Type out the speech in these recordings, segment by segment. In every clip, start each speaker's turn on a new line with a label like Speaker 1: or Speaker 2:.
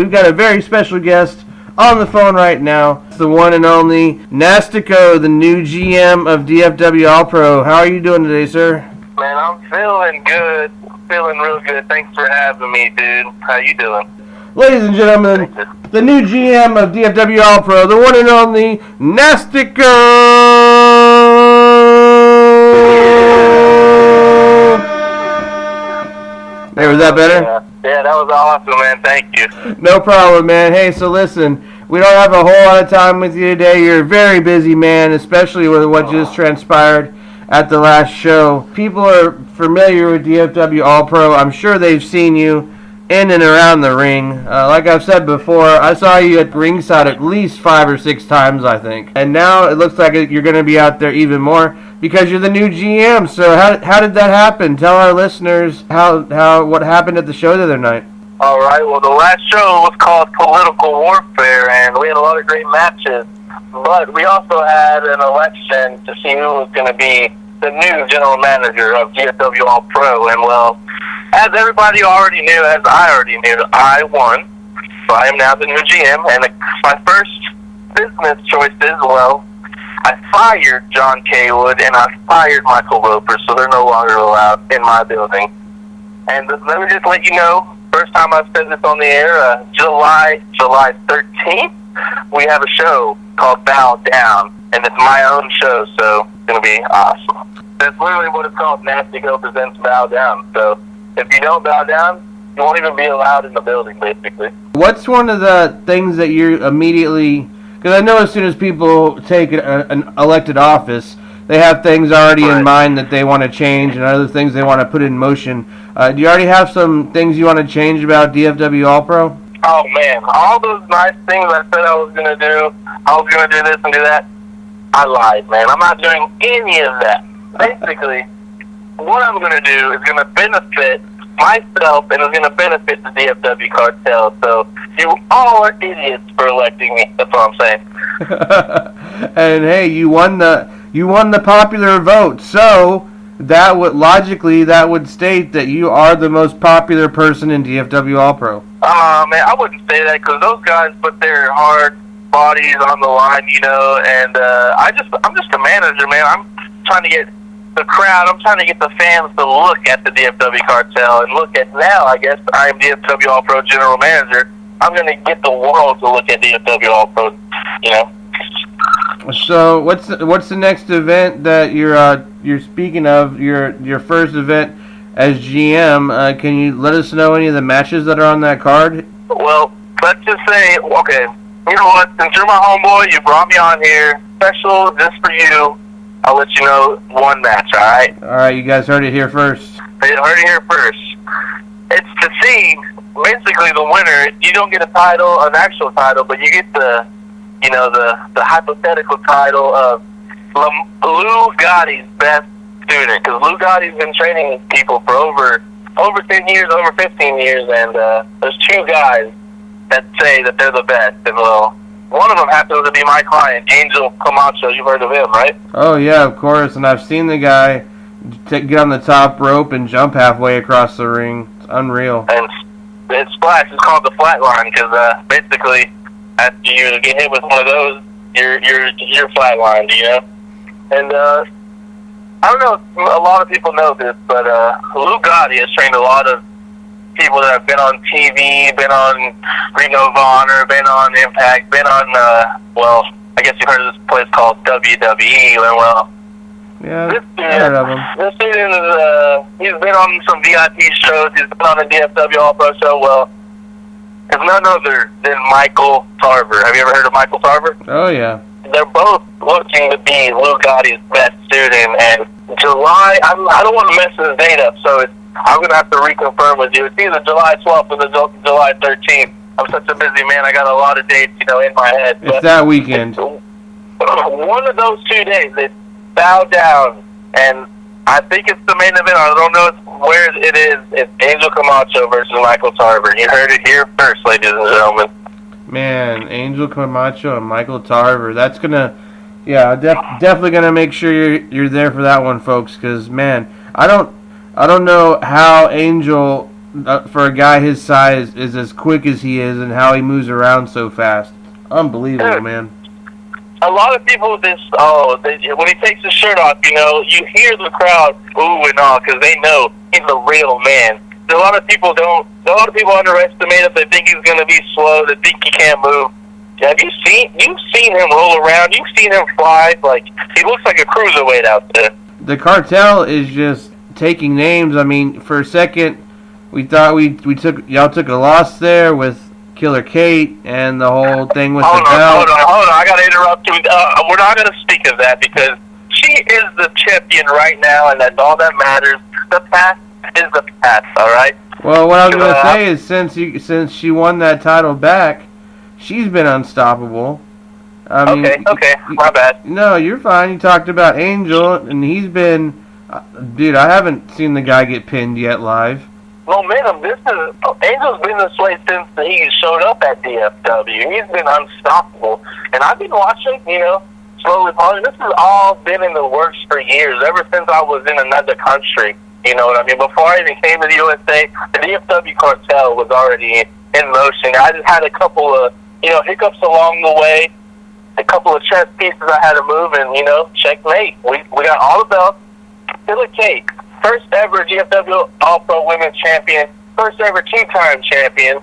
Speaker 1: We've got a very special guest on the phone right now, the one and only Nastico, the new GM of DFW All Pro. How are you doing today, sir?
Speaker 2: Man, I'm feeling good. Feeling real good. Thanks for having me, dude. How you doing?
Speaker 1: Ladies and gentlemen, the new GM of DFW All Pro, the one and only Nastico! Hey, was that better?
Speaker 2: Yeah, that was awesome, man. Thank you.
Speaker 1: No problem, man. Hey, so listen, we don't have a whole lot of time with you today. You're a very busy man, especially with what just transpired at the last show. People are familiar with DFW All Pro. I'm sure they've seen you in and around the ring. Like I've said before, I saw you at ringside at least 5 or 6 times, I think. And now it looks like you're going to be out there even more because you're the new GM. So how did that happen? Tell our listeners what happened at the show the other night.
Speaker 2: All right. Well, the last show was called Political Warfare, and we had a lot of great matches. But we also had an election to see who was going to be the new general manager of DFW All Pro. And, well, as everybody already knew, as I already knew, I won. So I am now the new GM. And my first business choices, well, I fired John Kaywood and I fired Michael Roper, so they're no longer allowed in my building. And let me just let you know, first time I've said this on the air, July 13th, we have a show called Bow Down, and it's my own show, so it's going to be awesome. That's literally what it's called, Nastico Presents BOW DOWN. So if you don't bow down, you won't even be allowed in the building, basically.
Speaker 1: What's one of the things that you immediately... Because I know as soon as people take an elected office, they have things already in mind that they want to change and other things they want to put in motion. Do you already have some things you want to change about DFW All Pro?
Speaker 2: Oh, man. All those nice things I said I was going to do, I was going to do this and do that, I lied, man. I'm not doing any of that. Basically, what I'm going to do is going to benefit myself and is going to benefit the DFW cartel. So you all are idiots for electing me. That's what I'm saying.
Speaker 1: And hey, you won the popular vote. So that would state that you are the most popular person in DFW All Pro.
Speaker 2: Man, I wouldn't say that because those guys put their hard bodies on the line, you know. And I'm just a manager, man. I'm trying to get the crowd, I'm trying to get the fans to look at the DFW cartel and look at now, I guess, I'm DFW All Pro General Manager. I'm going to get the world to look at DFW All Pro, you know.
Speaker 1: So what's the next event that you're speaking of, your first event as GM? Can you let us know any of the matches that are on that card?
Speaker 2: Well, let's just say, okay, you know what, since you're my homeboy, you brought me on here, special just for you, I'll let you know one match, alright?
Speaker 1: Alright, you guys heard it here first.
Speaker 2: You heard it here first. It's to see, basically the winner, you don't get a title, an actual title, but you get the hypothetical title of Lou Gotti's best student. Because Lou Gotti's been training people for over 10 years, over 15 years, and there's 2 guys that say that they're the best. And well, one of them happens to be my client, Angel Camacho. You've heard of him, right?
Speaker 1: Oh, yeah, of course. And I've seen the guy get on the top rope and jump halfway across the ring. It's unreal.
Speaker 2: And it's Splash. It's called the flat line because basically after you get hit with one of those, you're flatlined, you know? And I don't know if a lot of people know this, but Lou Gotti has trained a lot of people that have been on TV, been on Ring of Honor, been on Impact, been on, well, I guess you've heard of this place called WWE. Well,
Speaker 1: yeah,
Speaker 2: this dude,
Speaker 1: I heard of him.
Speaker 2: This dude is, he's been on some VIP shows, he's been on the DFW All Pro show. Well, it's none other than Michael Tarver. Have you ever heard of Michael Tarver?
Speaker 1: Oh, yeah.
Speaker 2: They're both looking to be Lou Gotti's best student, and July, I don't want to mess his date up, so I'm going to have to reconfirm with you. It's either July 12th or July 13th. I'm such a busy man, I got a lot of dates, you know, in my head.
Speaker 1: It's that weekend.
Speaker 2: One of those 2 days, it's Bow Down, and I think it's the main event. I don't know where it is. It's Angel Camacho versus Michael Tarver. You heard it here first, ladies and gentlemen.
Speaker 1: Man, Angel Camacho and Michael Tarver. That's gonna, yeah, definitely gonna make sure you're there for that one, folks. Because man, I don't know how Angel for a guy his size is as quick as he is and how he moves around so fast. Unbelievable, man.
Speaker 2: A lot of people when he takes his shirt off, you hear the crowd ooh and all because they know he's a real man. A lot of people underestimate him. They think he's going to be slow. They think he can't move. You've seen him roll around. You've seen him fly. Like, he looks like a cruiserweight out there.
Speaker 1: The cartel is just taking names. I mean, for a second, we thought y'all took a loss there with Killer Kate and the whole thing with the belt.
Speaker 2: Hold on. I got to interrupt you. We're not going to speak of that because she is the champion right now, and that's all that matters. The past is the past, all right?
Speaker 1: Well, what I was going to say is since she won that title back, she's been unstoppable. I mean,
Speaker 2: okay, my bad.
Speaker 1: No, you're fine. You talked about Angel, and he's been... dude, I haven't seen the guy get pinned yet live.
Speaker 2: Momentum. Angel's been this way since he showed up at DFW. He's been unstoppable. And I've been watching, slowly falling. This has all been in the works for years, ever since I was in another country. You know what I mean? Before I even came to the USA, the DFW cartel was already in motion. I just had a couple of, hiccups along the way, a couple of chess pieces I had to move, and, checkmate. We got all the belts. Killer Kate, first ever DFW All-Pro Women's Champion, first ever two-time champion,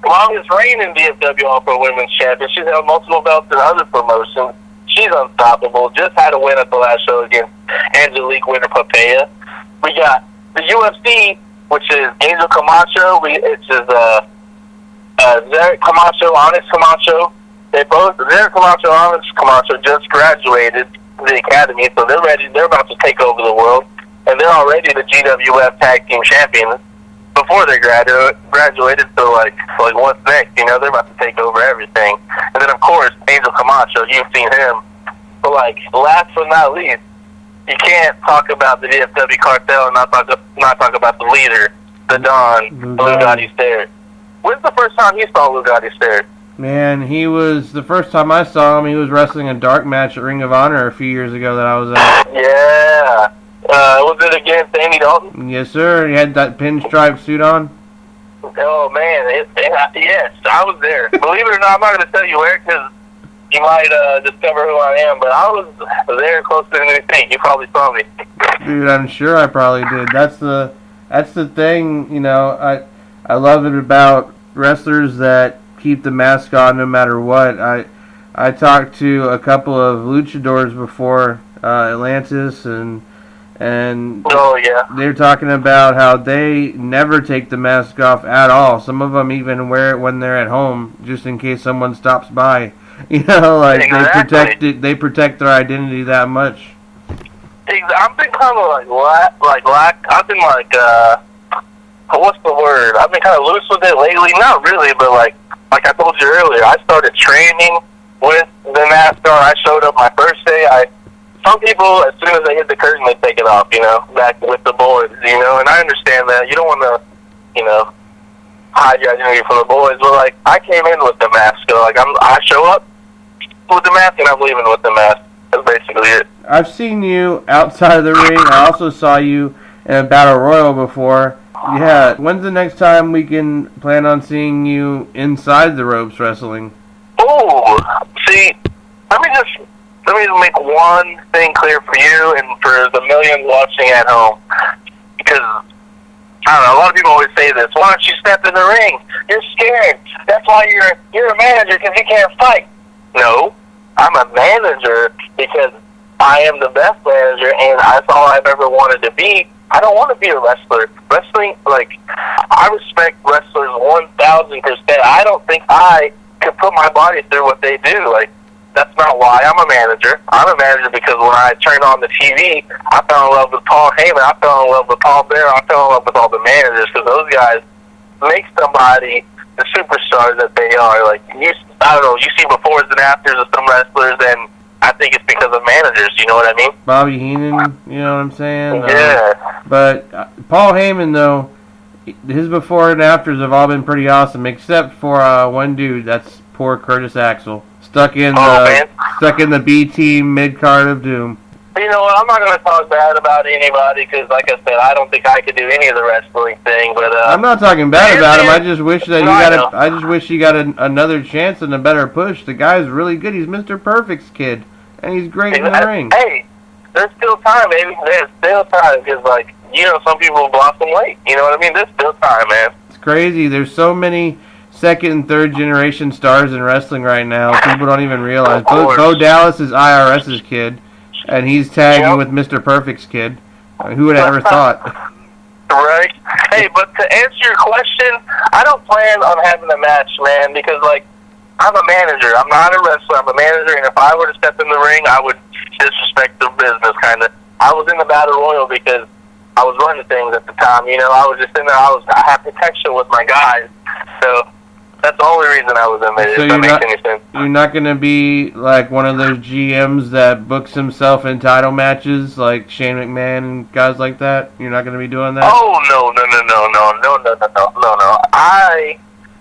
Speaker 2: longest reigning DFW All-Pro Women's Champion. She's held multiple belts in other promotions. She's unstoppable. Just had a win at the last show against Angelique Winter-Papaya. We got the UFC, which is Angel Camacho. It's Zarek Camacho, Onyx Camacho. Zarek Camacho, Onyx Camacho just graduated the academy, so they're ready. They're about to take over the world, and they're already the GWF Tag Team Champions before they graduated. So like what's next? They're about to take over everything. And then of course Angel Camacho, you've seen him. But last but not least, you can't talk about the DFW cartel and not talk about the leader, the Don, Lou Gotti Stairs. When's the first time you saw Lou Gotti Stairs?
Speaker 1: Man, the first time I saw him, he was wrestling a dark match at Ring of Honor a few years ago that I was at.
Speaker 2: Yeah. Was it against Andy Dalton?
Speaker 1: Yes, sir. He had that pinstripe suit on.
Speaker 2: Oh, man. Yes, I was there. Believe it or not, I'm not going to tell you where because you might discover who I am, but I was there closer than you think. You probably saw me.
Speaker 1: Dude, I'm sure I probably did. That's the thing, I love it about wrestlers that keep the mask on no matter what. I talked to a couple of luchadors before Atlantis, and
Speaker 2: oh yeah,
Speaker 1: they're talking about how they never take the mask off at all. Some of them even wear it when they're at home, just in case someone stops by.
Speaker 2: Exactly.
Speaker 1: They protect their identity that much.
Speaker 2: I've been kind of I've been what's the word? I've been kind of loose with it lately. Not really, but like I told you earlier, I started training with the mask on. I showed up my first day. Some people, as soon as they hit the curtain, they take it off, back with the boys, and I understand that. You don't want to, hide your identity from the boys, but, I came in with the mask, so, I show up with the mask, and I'm leaving with the mask. That's basically it.
Speaker 1: I've seen you outside of the ring. I also saw you in a battle royal before. Yeah, when's the next time we can plan on seeing you inside the ropes wrestling?
Speaker 2: Oh, see, let me just make one thing clear for you and for the millions watching at home. Because, I don't know, a lot of people always say this. Why don't you step in the ring? You're scared. That's why you're a manager, because you can't fight. No, I'm a manager because I am the best manager, and that's all I've ever wanted to be. I don't want to be a wrestler. Wrestling, I respect wrestlers 1,000%. I don't think I could put my body through what they do. That's not why I'm a manager. I'm a manager because when I turned on the TV, I fell in love with Paul Heyman. I fell in love with Paul Bear. I fell in love with all the managers because those guys make somebody the superstars that they are. I don't know, you see befores and afters of some wrestlers, and I think it's because of managers, you know what I mean?
Speaker 1: Bobby Heenan, you know what I'm saying?
Speaker 2: Yeah.
Speaker 1: But Paul Heyman, though, his before and afters have all been pretty awesome, except for one dude. That's poor Curtis Axel, stuck in the B team mid card of doom.
Speaker 2: You know what? I'm not going to talk bad about anybody because, like I said, I don't think I could do any of the wrestling thing. But
Speaker 1: I'm not talking bad about him. I just wish that
Speaker 2: No,
Speaker 1: I just wish he got another chance and a better push. The guy's really good. He's Mr. Perfect's kid, and he's great in the ring.
Speaker 2: Hey, there's still time, baby. There's still time because, like, you know, some people blossom late. You know what I mean? There's still time, man.
Speaker 1: It's crazy. There's so many second and third generation stars in wrestling right now. People don't even realize. Bo Dallas is IRS's kid. And he's tagging with Mr. Perfect's kid. Who would have ever thought?
Speaker 2: Right. Hey, but to answer your question, I don't plan on having a match, man, because, like, I'm a manager. I'm not a wrestler. I'm a manager, and if I were to step in the ring, I would disrespect the business, kind of. I was in the Battle Royal because I was running things at the time, you know. I was just in there. I had protection with my guys. So that's the only reason I was in there,
Speaker 1: so
Speaker 2: if that makes any sense.
Speaker 1: You're not going to be like one of those GMs that books himself in title matches like Shane McMahon and guys like that? You're not going to be doing that?
Speaker 2: Oh, no.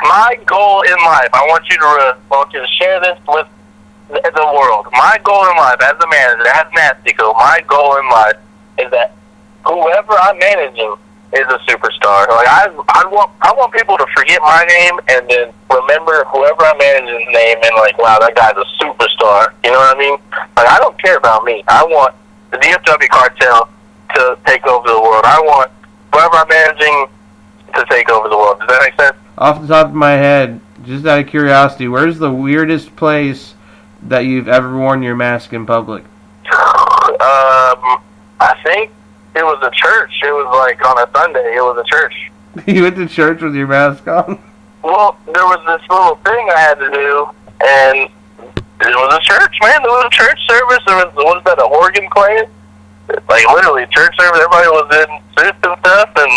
Speaker 2: My goal in life, I want you to share this with the world. My goal in life as a manager, as Nastico, my goal in life is that whoever I'm managing is a superstar. Like I want people to forget my name and then remember whoever I'm managing's name and like, wow, that guy's a superstar. You know what I mean? Like I don't care about me. I want the DFW cartel to take over the world. I want whoever I'm managing to take over the world. Does that make sense?
Speaker 1: Off the top of my head, just out of curiosity, where's the weirdest place that you've ever worn your mask in public?
Speaker 2: I think it was a church. It was like on a Sunday. It was a church.
Speaker 1: You went to church with your mask on?
Speaker 2: Well, there was this little thing I had to do, and it was a church, man. There was a church service. There was, what is that, a organ playing? Like, literally, church service. Everybody was in suits and stuff, and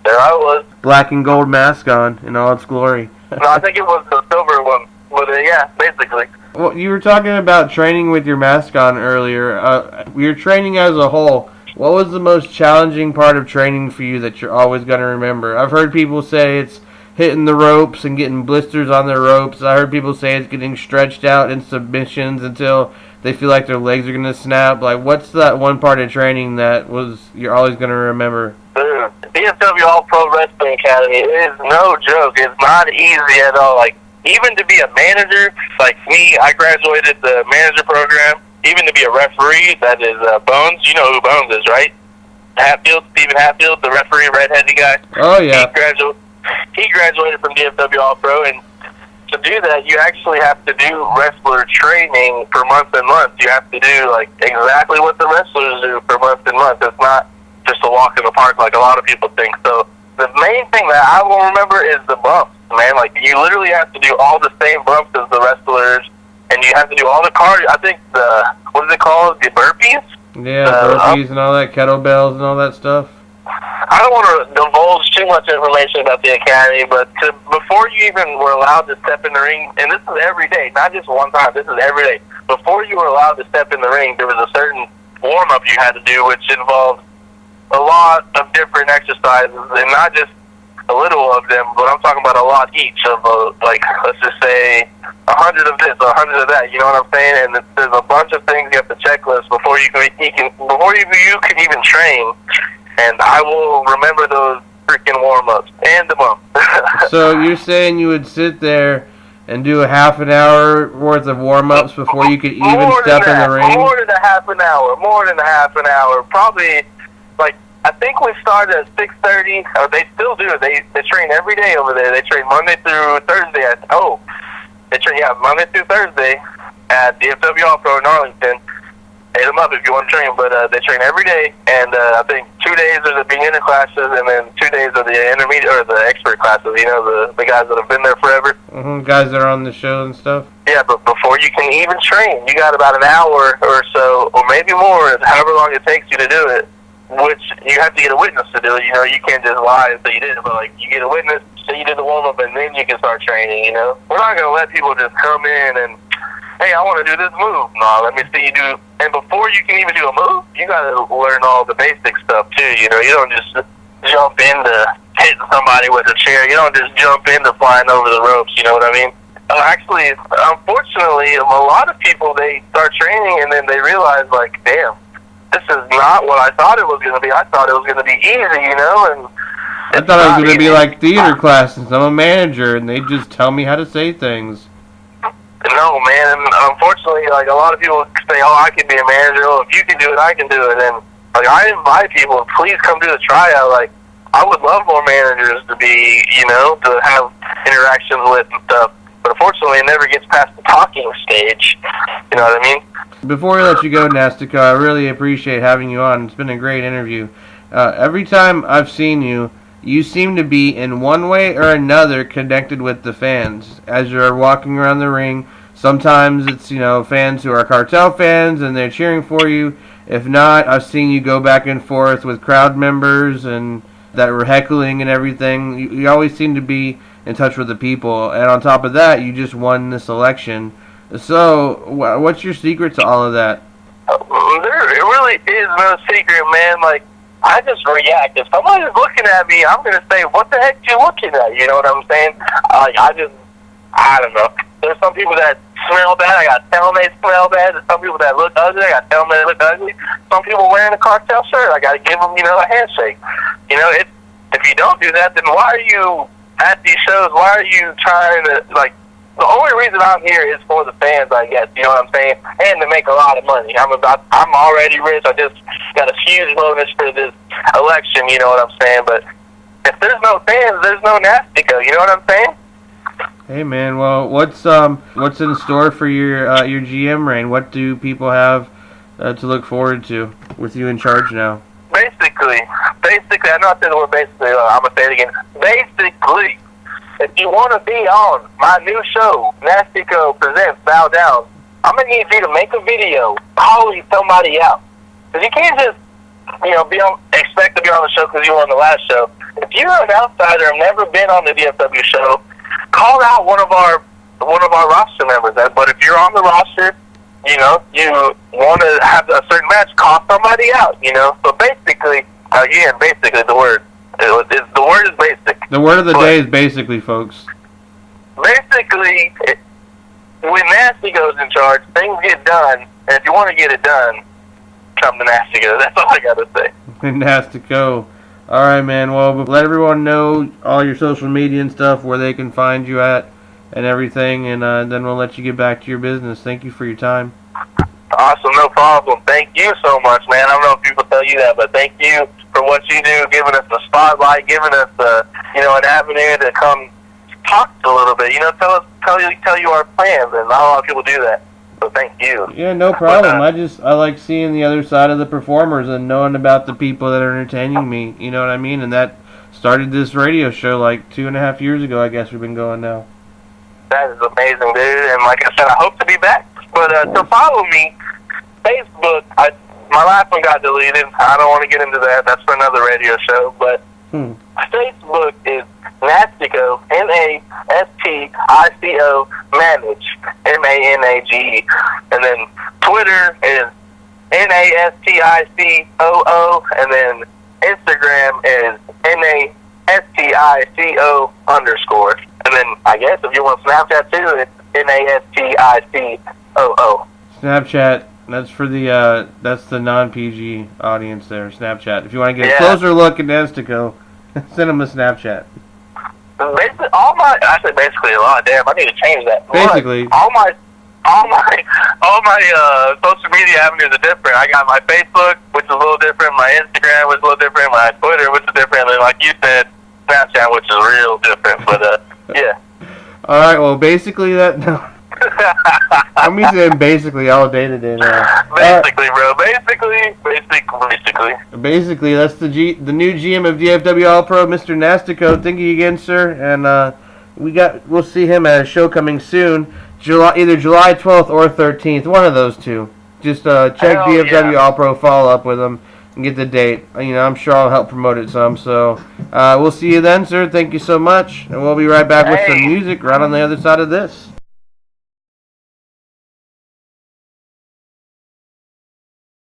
Speaker 2: there I was.
Speaker 1: Black and gold mask on in all its glory.
Speaker 2: No, I think it was the silver one. But, yeah, basically.
Speaker 1: Well, you were talking about training with your mask on earlier. Your training as a whole, what was the most challenging part of training for you that you're always going to remember? I've heard people say it's hitting the ropes and getting blisters on their ropes. I heard people say it's getting stretched out in submissions until they feel like their legs are going to snap. Like, what's that one part of training that you're always going to remember?
Speaker 2: Dude, DFW All Pro Wrestling Academy is no joke. It's not easy at all. Like, even to be a manager, like me, I graduated the manager program. Even to be a referee, that is Bones. You know who Bones is, right? Stephen Hatfield, the referee, red-headed guy.
Speaker 1: Oh, yeah.
Speaker 2: He graduated from DFW All-Pro, and to do that, you actually have to do wrestler training for months and months. You have to do, like, exactly what the wrestlers do for months and months. It's not just a walk in the park like a lot of people think. So the main thing that I will remember is the bumps, man. Like, you literally have to do all the same bumps as the wrestlers, and you have to do all the cardio. I think what is it called? The burpees?
Speaker 1: Yeah, burpees and all that, kettlebells and all that stuff.
Speaker 2: I don't want to divulge too much information about the academy, but before you even were allowed to step in the ring, and this is every day, not just one time, this is every day. Before you were allowed to step in the ring, there was a certain warm-up you had to do, which involved a lot of different exercises, and not just a little of them, but I'm talking about a lot each of, like, let's just say 100 of this, 100 of that, you know what I'm saying? And there's a bunch of things you have to checklist before you can even train. And I will remember those freaking warm-ups and the bump.
Speaker 1: So you're saying you would sit there and do a half an hour worth of warm-ups before you could even step in the ring?
Speaker 2: More than a half an hour. Probably, like, I think we started at 6:30, or they still do. They train every day over there. They train Monday through Thursday. They train, Monday through Thursday at DFW All-Pro in Arlington. Hit them up if you want to train, but they train every day, and I think 2 days are the beginner classes, and then 2 days are the intermediate or the expert classes. You know, the guys that have been there forever.
Speaker 1: Guys that are on the show and stuff.
Speaker 2: Yeah, but before you can even train, you got about an hour or so, or maybe more, however long it takes you to do it. Which you have to get a witness to do it. You know, you can't just lie and say you did it, but like you get a witness, say you did the warm up, and then you can start training. You know, we're not gonna let people just come in and, hey, I want to do this move. No, let me see you do. And before you can even do a move, you got to learn all the basic stuff, too. You know, you don't just jump into hitting somebody with a chair. You don't just jump into flying over the ropes, you know what I mean? Actually, unfortunately, a lot of people, they start training and then they realize, like, damn, this is not what I thought it was going to be. I thought it was going to be easy, you know, and
Speaker 1: I thought it was going to be like theater classes. I'm a manager, and they just tell me how to say things.
Speaker 2: No, man. And unfortunately, like, a lot of people say, "Oh, I can be a manager. Oh, if you can do it, I can do it." And like, I invite people, please come do the tryout. Like, I would love more managers to be, you know, to have interactions with and stuff. But unfortunately, it never gets past the talking stage. You know what I mean?
Speaker 1: Before we let you go, Nastico, I really appreciate having you on. It's been a great interview. Every time I've seen you, you seem to be in one way or another connected with the fans as you're walking around the ring. Sometimes it's, you know, fans who are cartel fans and they're cheering for you. If not, I've seen you go back and forth with crowd members and that were heckling and everything. You always seem to be in touch with the people. And on top of that, you just won this election. So, what's your secret to all of that?
Speaker 2: There really is no secret, man. Like, I just react. If somebody's looking at me, I'm going to say, what the heck you looking at? You know what I'm saying? I don't know. There's some people that smell bad. I got to tell them they smell bad. There's some people that look ugly. I got to tell them they look ugly. Some people wearing a cartel shirt. I got to give them, you know, a handshake. You know, if you don't do that, then why are you at these shows? Why are you trying to, like, the only reason I'm here is for the fans, I guess. You know what I'm saying? And to make a lot of money. I'm already rich. I just got a huge bonus for this election. You know what I'm saying? But if there's no fans, there's no Nastico. You know what I'm saying?
Speaker 1: Hey man, well, what's in store for your GM reign? What do people have to look forward to with you in charge now?
Speaker 2: Basically, I know I said the word basically. I'm gonna say it again. Basically, if you want to be on my new show, Nastico Presents BOW DOWN, I'm going to need you to make a video calling somebody out. Because you can't just, you know, expect to be on the show because you were on the last show. If you're an outsider and never been on the DFW show, call out one of our roster members. But if you're on the roster, you know, you want to have a certain match, call somebody out, you know. So basically, again, the word is basic.
Speaker 1: The word of the day is basically, folks.
Speaker 2: Basically, when Nastico's in charge, things get done. And if you want to get it done, come to Nastico. That's all I got to say.
Speaker 1: Nastico. All right, man. Well, let everyone know all your social media and stuff, where they can find you at and everything, and then we'll let you get back to your business. Thank you for your time.
Speaker 2: Awesome. No problem. Thank you so much, man. I don't know if people tell you that, but thank you for what you do, giving us the spotlight, giving us you know, an avenue to come talk a little bit. You know, tell you our plans, and not a lot of people do that. So thank you.
Speaker 1: Yeah, no problem. I like seeing the other side of the performers and knowing about the people that are entertaining me. You know what I mean? And that started this radio show like 2.5 years ago. I guess we've been going now.
Speaker 2: That is amazing, dude. And like I said, I hope to be back. But to follow me, Facebook. My last one got deleted. I don't want to get into that. That's for another radio show. But Facebook is Nastico, Nastico, Manage, MANAGE. And then Twitter is NASTICOO. And then Instagram is NASTICO_. And then I guess if you want Snapchat too, it's NASTICOO.
Speaker 1: Snapchat. That's for that's the non-PG audience there, Snapchat. If you want to get a closer look at Nastico, send them a Snapchat.
Speaker 2: Basically, I said basically a lot. Damn, I need to change that.
Speaker 1: Basically,
Speaker 2: all my social media avenues are different. I got my Facebook, which is a little different. My Instagram, which is a little different. My Twitter, which is different. And like you said, Snapchat, which is real different. But yeah.
Speaker 1: All right. Well, basically that. No. I'm using basically all day today now.
Speaker 2: Basically, bro.
Speaker 1: Basically, that's the new GM of DFW All Pro, Mr. Nastico. Thank you again, sir. And we'll see him at a show coming soon, either July 12th or 13th, one of those two. Just check DFW All Pro, follow up with him, and get the date. You know, I'm sure I'll help promote it some. So we'll see you then, sir. Thank you so much, and we'll be right back with some music right on the other side of this.